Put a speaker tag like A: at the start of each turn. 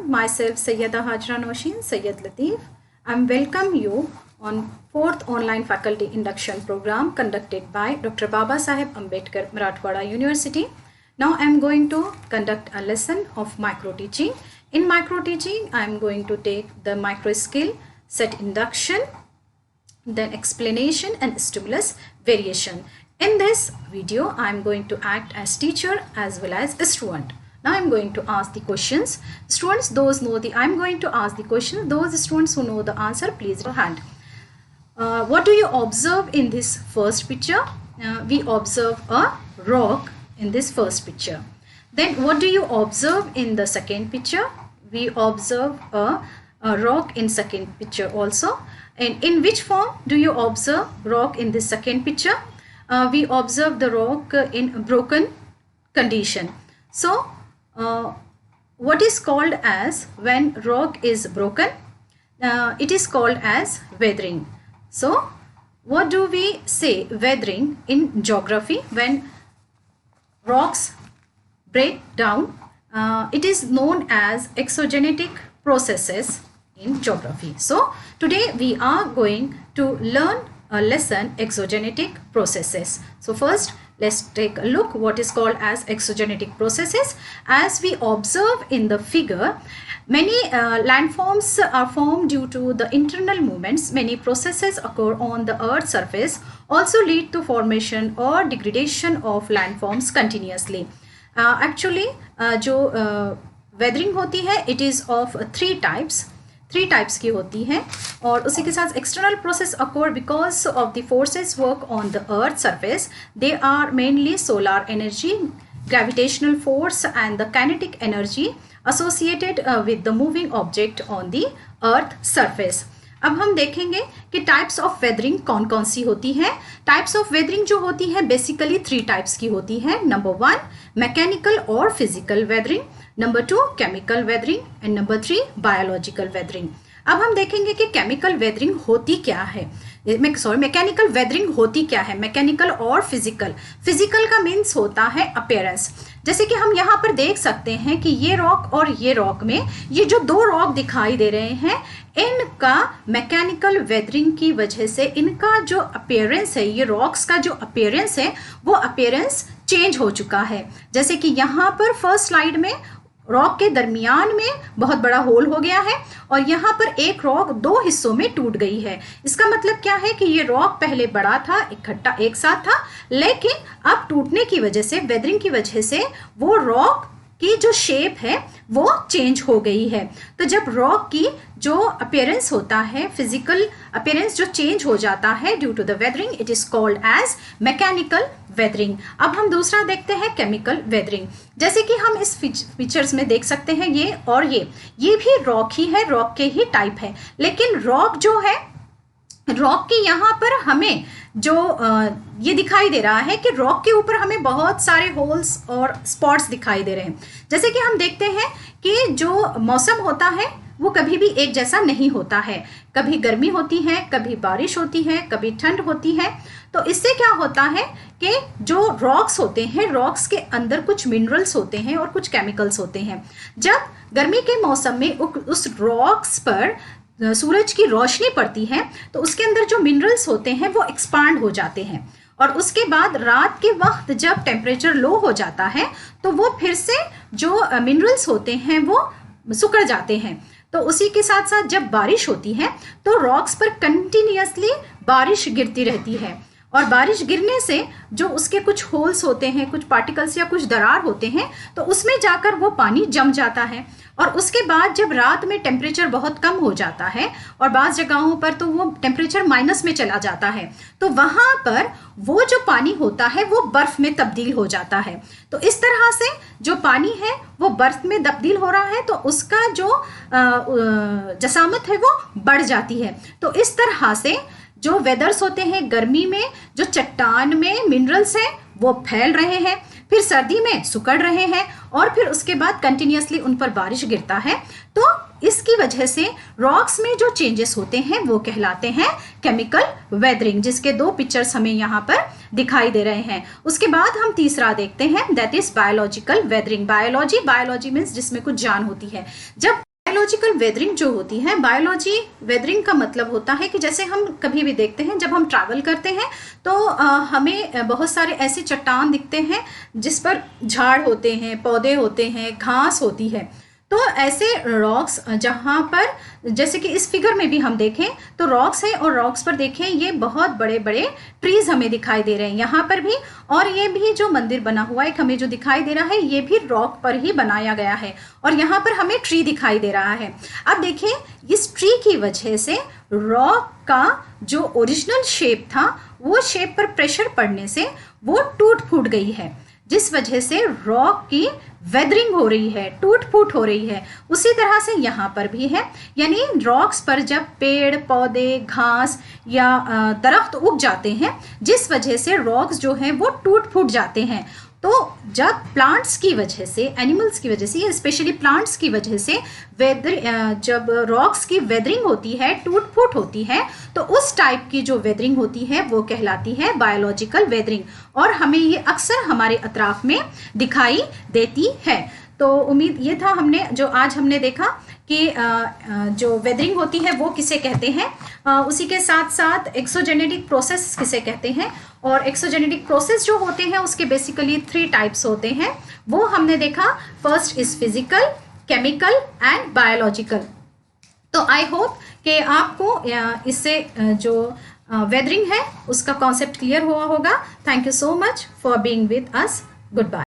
A: myself Sayyida Hajra Noshin Sayyid Latif. I welcome you on 4th online faculty induction program conducted by Dr. Baba Saheb Ambedkar Marathwada University. Now I am going to conduct a lesson of micro teaching. In micro teaching, I am going to take the micro skill, set induction, then explanation and stimulus variation. In this video, I am going to act as teacher as well as a student. Now I am going to ask the questions. Students, I am going to ask the question. Those students who know the answer, please raise your hand. What do you observe in this first picture? We observe a rock in this first picture. Then what do you observe in the second picture? We observe a rock in second picture also. And in which form do you observe rock in this second picture? We observe the rock in broken condition. So what is called as when rock is broken? It is called as weathering. So what do we say weathering in geography? When rocks break down, it is known as exogenetic processes in geography. So today we are going to learn a lesson exogenetic processes. So first let's take a look what is called as exogenetic processes. As we observe in the figure, many landforms are formed due to the internal movements. Many processes occur on the earth's surface, also lead to formation or degradation of landforms continuously. Actually जो weathering होती है, it is of three types की होती है और उसी के साथ external process occur because of the forces work on the earth surface. They are mainly solar energy, gravitational force and the kinetic energy associated with the moving object on the earth surface. अब हम देखेंगे कि types of weathering कौन कौन सी होती है. Types of weathering जो होती है बेसिकली थ्री टाइप्स की होती है. नंबर 1 मैकेनिकल और physical weathering, number 2 chemical weathering and number 3 biological weathering. अब हम देखेंगे कि केमिकल वेदरिंग होती क्या है, मैकेनिकल वेदरिंग होती क्या है. मैकेनिकल और फिजिकल का मीन्स होता है अपीयरेंस. जैसे कि हम यहाँ पर देख सकते हैं कि ये रॉक और ये रॉक में ये जो दो रॉक दिखाई दे रहे हैं, इनका मैकेनिकल वेदरिंग की वजह से इनका जो अपीयरेंस है, ये रॉक्स का जो अपीयरेंस है वो अपीयरेंस चेंज हो चुका है. जैसे कि यहाँ पर फर्स्ट स्लाइड में रॉक के दरमियान में बहुत बड़ा होल हो गया है और यहाँ पर एक रॉक दो हिस्सों में टूट गई है. इसका मतलब क्या है कि ये रॉक पहले बड़ा था, इकट्ठा एक साथ था, लेकिन अब टूटने की वजह से, वेदरिंग की वजह से वो रॉक की जो शेप है वो चेंज हो गई है. तो जब रॉक की जो अपीयरेंस होता है, फिजिकल अपीयरेंस जो चेंज हो जाता है due to the weathering, it is called as mechanical weathering. अब हम दूसरा देखते हैं केमिकल वेदरिंग. जैसे कि हम इस फीचर्स में देख सकते हैं ये और ये भी रॉक ही है, रॉक के ही टाइप है, लेकिन रॉक जो है, रॉक के यहाँ पर हमें जो ये दिखाई दे रहा है कि रॉक के ऊपर हमें बहुत सारे होल्स और स्पॉट्स दिखाई दे रहे हैं. जैसे कि हम देखते हैं कि जो मौसम होता है वो कभी भी एक जैसा नहीं होता है. कभी गर्मी होती है, कभी बारिश होती है, कभी ठंड होती है. तो इससे क्या होता है कि जो रॉक्स होते हैं, रॉक्स के अंदर कुछ मिनरल्स होते हैं और कुछ केमिकल्स होते हैं. जब गर्मी के मौसम में उस रॉक्स पर सूरज की रोशनी पड़ती है तो उसके अंदर जो मिनरल्स होते हैं वो एक्सपांड हो जाते हैं और उसके बाद रात के वक्त जब टेम्परेचर लो हो जाता है तो वो फिर से जो मिनरल्स होते हैं वो सिकुड़ जाते हैं. तो उसी के साथ साथ जब बारिश होती है तो रॉक्स पर कंटिन्यूअसली बारिश गिरती रहती है और बारिश गिरने से जो उसके कुछ होल्स होते हैं, कुछ पार्टिकल्स या कुछ दरार होते हैं, तो उसमें जाकर वो पानी जम जाता है. और उसके बाद जब रात में टेम्परेचर बहुत कम हो जाता है और बाज़ जगहों पर तो वो टेम्परेचर माइनस में चला जाता है, तो वहाँ पर वो जो पानी होता है वो बर्फ़ में तब्दील हो जाता है. तो इस तरह से जो पानी है वो बर्फ़ में तब्दील हो रहा है तो उसका जो जसामत है वो बढ़ जाती है. तो इस तरह से जो वेदर्स होते हैं, गर्मी में जो चट्टान में मिनरल्स हैं वो फैल रहे हैं, फिर सर्दी में सिकुड़ रहे हैं और फिर उसके बाद कंटिन्यूअसली उन पर बारिश गिरता है. तो इसकी वजह से रॉक्स में जो चेंजेस होते हैं वो कहलाते हैं केमिकल वेदरिंग, जिसके दो पिक्चर्स हमें यहाँ पर दिखाई दे रहे हैं. उसके बाद हम तीसरा देखते हैं, that is biological weathering. Biology means जिसमें कुछ जान होती है. जब बायोलॉजिकल वेदरिंग जो होती है, बायोलॉजी वेदरिंग का मतलब होता है कि जैसे हम कभी भी देखते हैं, जब हम ट्रैवल करते हैं तो हमें बहुत सारे ऐसे चट्टान दिखते हैं जिस पर झाड़ होते हैं, पौधे होते हैं, घास होती है। तो ऐसे रॉक्स जहाँ पर जैसे कि इस फिगर में भी हम देखें तो रॉक्स है, और रॉक्स पर देखें ये बहुत बड़े बड़े ट्रीज हमें दिखाई दे रहे हैं यहाँ पर भी। और ये भी जो मंदिर बना हुआ है हमें जो दिखाई दे रहा है ये भी रॉक पर ही बनाया गया है, और यहाँ पर हमें ट्री दिखाई दे रहा है। अब देखिए इस ट्री की वजह से रॉक का जो ओरिजिनल शेप था वो शेप पर प्रेशर पड़ने से वो टूट फूट गई है, जिस वजह से रॉक की वेदरिंग हो रही है, टूट फूट हो रही है। उसी तरह से यहाँ पर भी है, यानी रॉक्स पर जब पेड़ पौधे घास या दरख्त उग जाते हैं जिस वजह से रॉक्स जो हैं वो टूट फूट जाते हैं। तो जब प्लांट्स की वजह से, एनिमल्स की वजह से, या स्पेशली प्लांट्स की वजह से जब रॉक्स की वेदरिंग होती है, टूट फूट होती है, तो उस टाइप की जो वेदरिंग होती है वो कहलाती है बायोलॉजिकल वेदरिंग, और हमें ये अक्सर हमारे अतराफ में दिखाई देती है। तो उम्मीद ये था जो आज हमने देखा कि जो वेदरिंग होती है वो किसे कहते हैं, उसी के साथ साथ एक्सोजेनेटिक प्रोसेस किसे कहते हैं। और एक्सोजेनेटिक प्रोसेस जो होते हैं उसके बेसिकली 3 टाइप्स होते हैं, वो हमने देखा। First is physical, chemical and biological. तो आई होप कि आपको इससे जो वेदरिंग है उसका कॉन्सेप्ट क्लियर हुआ होगा। Thank you so much for being with us. Good bye.